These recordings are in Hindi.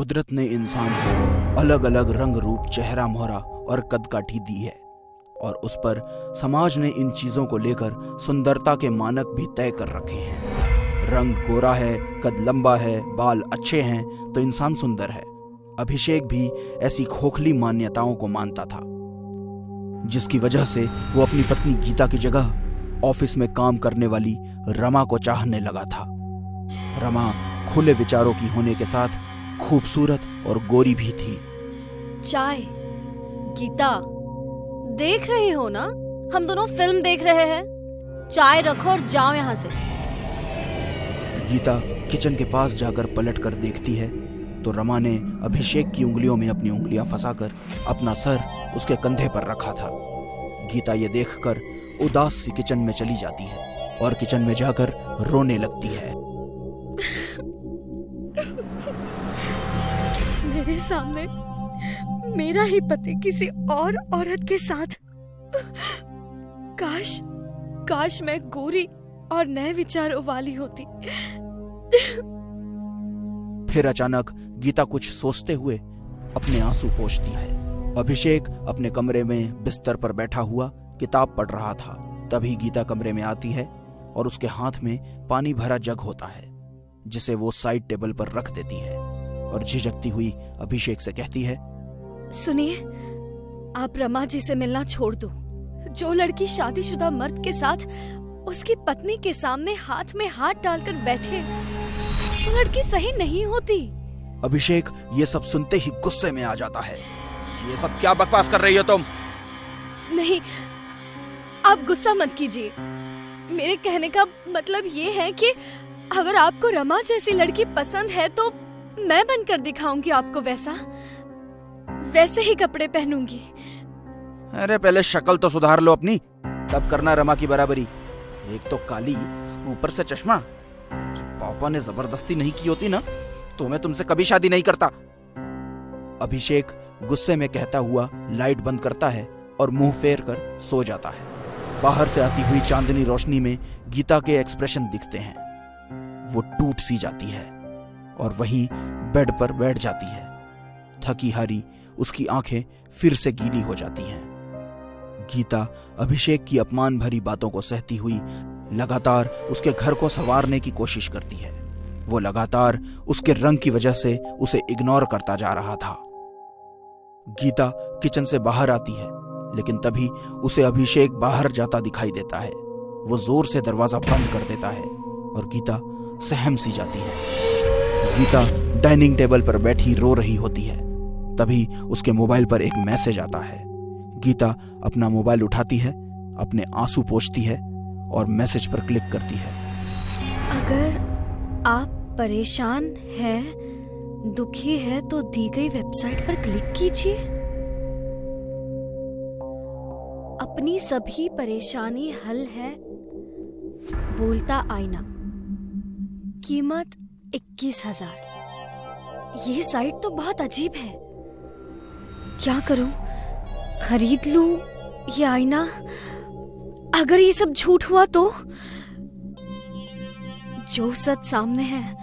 कुदरत ने इंसान को अलग अलग रंग रूप, चेहरा मोहरा और कदकाठी दी है और उस पर समाज ने इन चीजों को लेकर सुंदरता के मानक भी तय कर रखे हैं। रंग गोरा है, कद लंबा है, बाल अच्छे हैं तो इंसान सुंदर है। अभिषेक भी ऐसी खोखली मान्यताओं को मानता था, जिसकी वजह से वो अपनी पत्नी गीता की जगह ऑफिस में काम करने वाली रमा को चाहने लगा था। रमा खुले विचारों की होने के साथ खूबसूरत और गोरी भी थी। चाय। गीता, देख रहे हो ना, हम दोनों फिल्म देख रहे हैं। चाय रखो और जाओ यहाँ से। गीता किचन के पास जाकर पलट कर देखती है तो रमा ने अभिषेक की उंगलियों में अपनी उंगलियां फंसाकर अपना सर उसके कंधे पर रखा था। गीता ये देखकर उदास सी किचन में चली जाती है और किचन में जाकर रोने लगती है। मेरे सामने मेरा ही पति किसी और औरत के साथ। काश मैं गोरी और नए विचारों वाली होती। फिर अचानक गीता कुछ सोचते हुए अपने आंसू पोंछती है। अभिषेक अपने कमरे में बिस्तर पर बैठा हुआ किताब पढ़ रहा था। तभी गीता कमरे में आती है और उसके हाथ में पानी भरा जग होता है, जिसे वो साइड टेबल पर रख देती है और झिझकती हुई अभिषेक से कहती है, सुनिए, आप रमा जी से मिलना छोड़ दो। जो लड़की शादीशुदा मर्द के साथ उसकी पत्नी के सामने हाथ में हाथ डालकर बैठे, वो लड़की सही नहीं होती। अभिषेक ये सब सुनते ही गुस्से में आ जाता है। ये सब क्या बकवास कर रही हो तुम? नहीं, आप गुस्सा मत कीजिए। मेरे कहने का मतलब ये है कि अगर आपको रमा जैसी लड़की पसंद है तो मैं बनकर दिखाऊंगी आपको वैसे ही कपड़े पहनूंगी। अरे पहले शक्ल तो सुधार लो अपनी, तब करना रमा की बराबरी। एक तो काली, ऊपर से चश्मा। पापा ने जबरदस्ती नहीं की होती ना तो मैं तुमसे कभी शादी नहीं करता। अभिषेक गुस्से में कहता हुआ लाइट बंद करता है और मुंह फेर कर सो जाता है। बाहर से आती हुई चांदनी रोशनी में गीता के एक्सप्रेशन दिखते हैं। वो टूट सी जाती है और वहीं बेड पर बैठ जाती है। थकी हारी उसकी आंखें फिर से गीली हो जाती हैं। गीता अभिषेक की अपमान भरी बातों को सहती हुई लगातार उसके घर को संवारने की कोशिश करती है। वो लगातार उसके रंग की वजह से उसे इग्नोर करता जा रहा था। गीता किचन से बाहर आती है, लेकिन तभी उसे अभिषेक बाहर जाता दिखाई देता है। वो जोर से दरवाजा बंद कर देता है और गीता सहम सी जाती है। गीता डाइनिंग टेबल पर बैठी रो रही होती है। तभी उसके मोबाइल पर एक मैसेज आता है। गीता अपना मोबाइल उठाती है, अपने आंसू पोंछती है और मैसेज पर क्लिक करती है। अगर आप परेशान हैं, दुखी है तो दी गई वेबसाइट पर क्लिक कीजिए। अपनी सभी परेशानी हल है। बोलता आईना। कीमत 21,000। ये साइट तो बहुत अजीब है। क्या करूं? खरीद लूं ये आईना? अगर ये सब झूठ हुआ तो? जो सच सामने है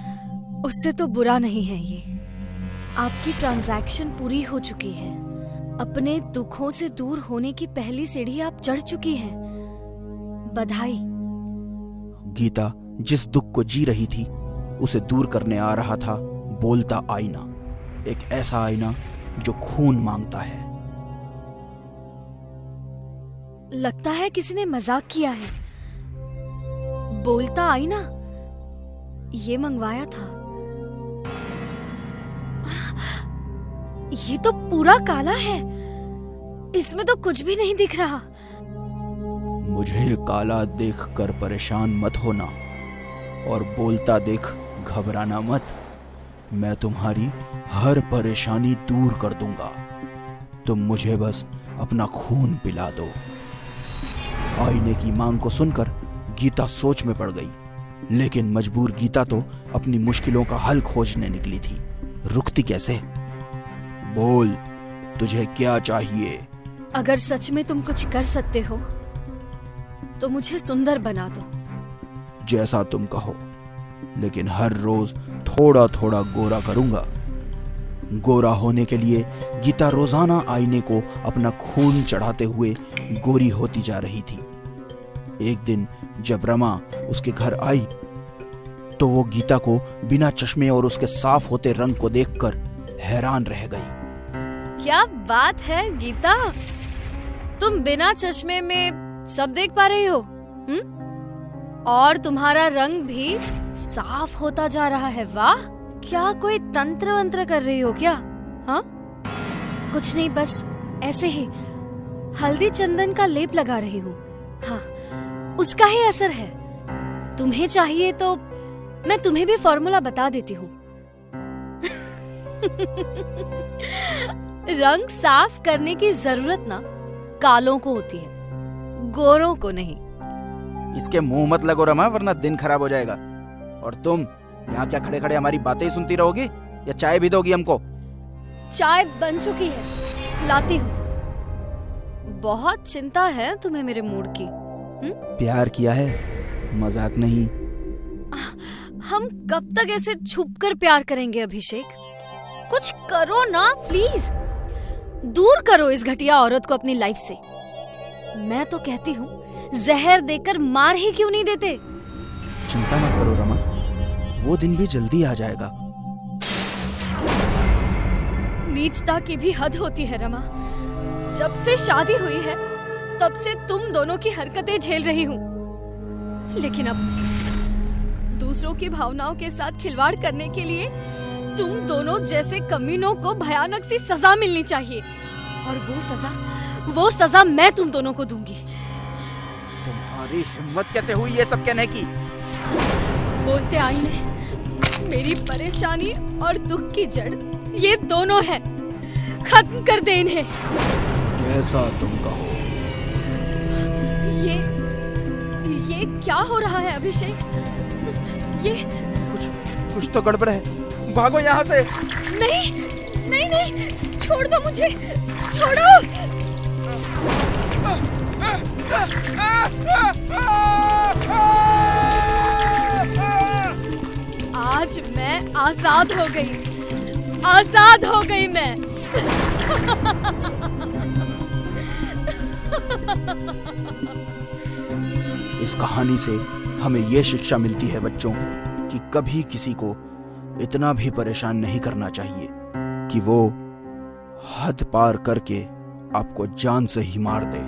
उससे तो बुरा नहीं है ये। आपकी ट्रांजैक्शन पूरी हो चुकी है। अपने दुखों से दूर होने की पहली सीढ़ी आप चढ़ चुकी हैं। बधाई। गीता जिस दुख को जी रही थी उसे दूर करने आ रहा था बोलता आईना। एक ऐसा आईना जो खून मांगता है। लगता है किसी ने मजाक किया है। बोलता आईना ये मंगवाया था। ये तो पूरा काला है, इसमें तो कुछ भी नहीं दिख रहा। मुझे काला देखकर परेशान मत होना और बोलता देख घबराना मत। मैं तुम्हारी हर परेशानी दूर कर दूंगा। तुम मुझे बस अपना खून पिला दो। आईने की मांग को सुनकर गीता सोच में पड़ गई, लेकिन मजबूर गीता तो अपनी मुश्किलों का हल खोजने निकली थी। रुकती कैसे? बोल, तुझे क्या चाहिए? अगर सच में तुम कुछ कर सकते हो तो मुझे सुंदर बना दो। जैसा तुम कहो, लेकिन हर रोज थोड़ा थोड़ा गोरा करूंगा। गोरा होने के लिए गीता रोजाना आईने को अपना खून चढ़ाते हुए गोरी होती जा रही थी। एक दिन जब रमा उसके घर आई तो वो गीता को बिना चश्मे और उसके साफ होते रंग को देखकर हैरान रह गई। क्या बात है गीता, तुम बिना चश्मे में सब देख पा रही हो? और तुम्हारा रंग भी साफ होता जा रहा है। वाह, क्या कोई तंत्र वंत्र कर रही हो क्या? हाँ, कुछ नहीं, बस ऐसे ही हल्दी चंदन का लेप लगा रही हूँ। हाँ, उसका ही असर है। तुम्हें चाहिए तो मैं तुम्हें भी फॉर्मूला बता देती हूँ। रंग साफ करने की जरूरत ना कालों को होती है, गोरों को नहीं। इसके मुंह मत लगो रमा, वरना दिन खराब हो जाएगा। और तुम यहाँ क्या खड़े खड़े हमारी बातें ही सुनती रहोगी या चाय भी दोगी हमको? चाय बन चुकी है, लाती हूँ। बहुत चिंता है तुम्हें मेरे मूड की। प्यार किया है, मजाक नहीं। हम कब तक ऐसे छुपकर प्यार करेंगे अभिषेक? कुछ करो ना प्लीज, दूर करो इस घटिया औरत को अपनी लाइफ से। मैं तो कहती हूँ जहर देकर मार ही क्यों नहीं देते? चिंता मत करो रमा, वो दिन भी जल्दी आ जाएगा। नीचता की भी हद होती है रमा। जब से शादी हुई है तब से तुम दोनों की हरकतें झेल रही हूँ, लेकिन अब दूसरों की भावनाओं के साथ खिलवाड़ करने के लिए तुम दोनों जैसे कमीनों को भयानक सी सजा मिलनी चाहिए। और वो सजा मैं तुम दोनों को दूंगी। तुम्हारी हिम्मत कैसे हुई ये सब कहने की? बोलते आईने, मेरी परेशानी और दुख की जड़ ये दोनों हैं। खत्म कर दे इन्हें। जैसा तुम कहो। ये क्या हो रहा है अभिषेक? ये कुछ तो गड़बड़ है। भागो यहाँ से। नहीं, छोड़ दो मुझे, छोड़ो। आज मैं आजाद हो गई मैं। इस कहानी से हमें ये शिक्षा मिलती है बच्चों कि कभी किसी को इतना भी परेशान नहीं करना चाहिए कि वो हद पार करके आपको जान से ही मार दे।